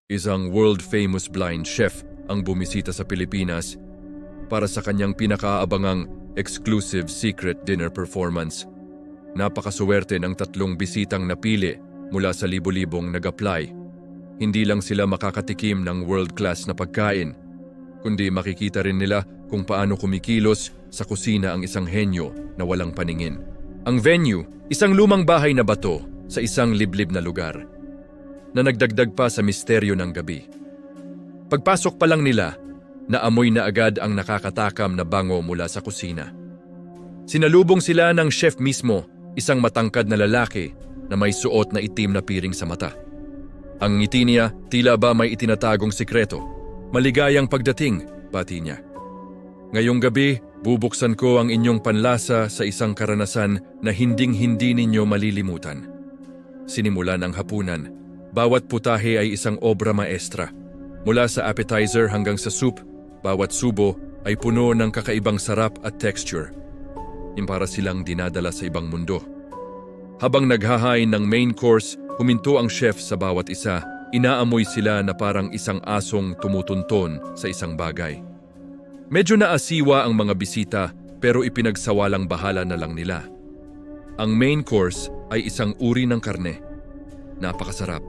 Isang world-famous blind chef ang bumisita sa Pilipinas para sa kanyang pinakaabangang exclusive secret dinner performance. Napakasuwerte ng 3 bisitang napili mula sa libo-libong nag-apply. Hindi lang sila makakatikim ng world-class na pagkain, kundi makikita rin nila kung paano kumikilos sa kusina ang isang henyo na walang paningin. Ang venue, isang lumang bahay na bato sa isang liblib na lugar na nagdagdag pa sa misteryo ng gabi. Pagpasok pa lang nila, naamoy na agad ang nakakatakam na bango mula sa kusina. Sinalubong sila ng chef mismo, isang matangkad na lalaki na may suot na itim na piring sa mata. Ang ngiti niya tila ba may itinatagong sikreto. Maligayang pagdating, bati niya. Ngayong gabi, bubuksan ko ang inyong panlasa sa isang karanasan na hinding-hindi ninyo malilimutan. Sinimulan ang hapunan. Bawat putahe ay isang obra maestra. Mula sa appetizer hanggang sa soup, bawat subo ay puno ng kakaibang sarap at texture. Para silang dinadala sa ibang mundo. Habang naghahain ng main course, huminto ang chef sa bawat isa. Inaamoy sila na parang isang asong tumutunton sa isang bagay. Medyo naasiwa ang mga bisita pero ipinagsawalang bahala na lang nila. Ang main course ay isang uri ng karne. Napakasarap,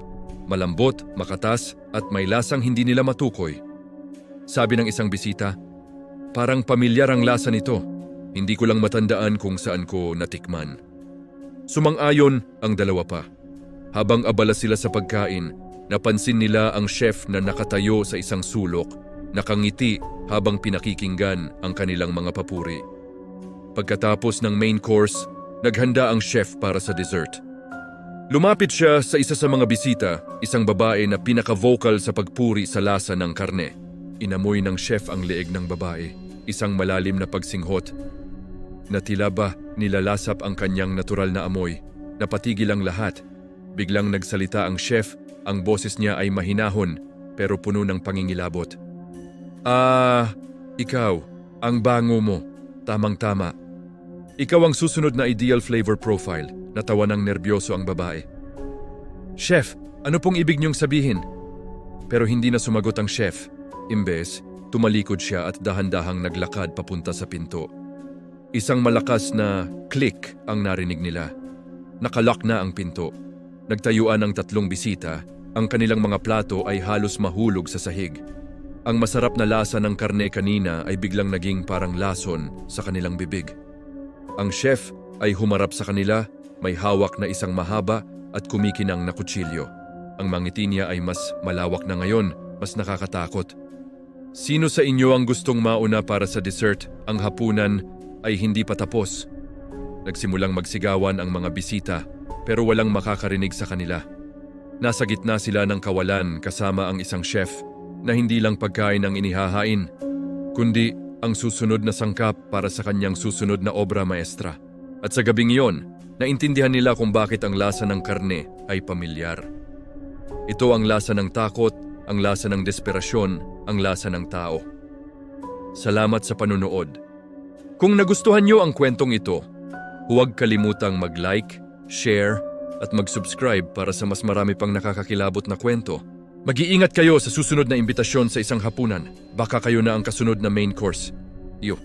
malambot, makatas at may lasang hindi nila matukoy. Sabi ng isang bisita, parang pamilyar ang lasa nito. Hindi ko lang matandaan kung saan ko natikman. Sumang-ayon ang dalawa pa. Habang abala sila sa pagkain, napansin nila ang chef na nakatayo sa isang sulok, nakangiti habang pinakikinggan ang kanilang mga papuri. Pagkatapos ng main course, naghanda ang chef para sa dessert. Lumapit siya sa isa sa mga bisita, isang babae na pinaka-vocal sa pagpuri sa lasa ng karne. Inamoy ng chef ang leeg ng babae, isang malalim na pagsinghot. Na tila ba nilalasap ang kanyang natural na amoy. Napatigil ang lahat. Biglang nagsalita ang chef, ang boses niya ay mahinahon pero puno ng pangingilabot. Ikaw, ang bango mo. Tamang-tama. Ikaw ang susunod na ideal flavor profile. Natawa ng nerbiyoso ang babae. Chef, ano pong ibig niyong sabihin? Pero hindi na sumagot ang chef. Imbes, tumalikod siya at dahan-dahang naglakad papunta sa pinto. Isang malakas na click ang narinig nila. Nakalock na ang pinto. Nagtayuan ang 3 bisita. Ang kanilang mga plato ay halos mahulog sa sahig. Ang masarap na lasa ng karne kanina ay biglang naging parang lason sa kanilang bibig. Ang chef ay humarap sa kanila, may hawak na isang mahaba at kumikinang na kutsilyo. Ang mangiti niya ay mas malawak na ngayon, mas nakakatakot. Sino sa inyo ang gustong mauna para sa dessert? Ang hapunan ay hindi pa tapos. Nagsimulang magsigawan ang mga bisita pero walang makakarinig sa kanila. Nasa gitna sila ng kawalan kasama ang isang chef na hindi lang pagkain ang inihahain, kundi ang susunod na sangkap para sa kanyang susunod na obra maestra. At sa gabing iyon, naintindihan nila kung bakit ang lasa ng karne ay pamilyar. Ito ang lasa ng takot, ang lasa ng desperasyon, ang lasa ng tao. Salamat sa panunood. Kung nagustuhan niyo ang kwentong ito, huwag kalimutang mag-like, share, at mag-subscribe para sa mas marami pang nakakakilabot na kwento. Mag-iingat kayo sa susunod na imbitasyon sa isang hapunan. Baka kayo na ang kasunod na main course. Iyo.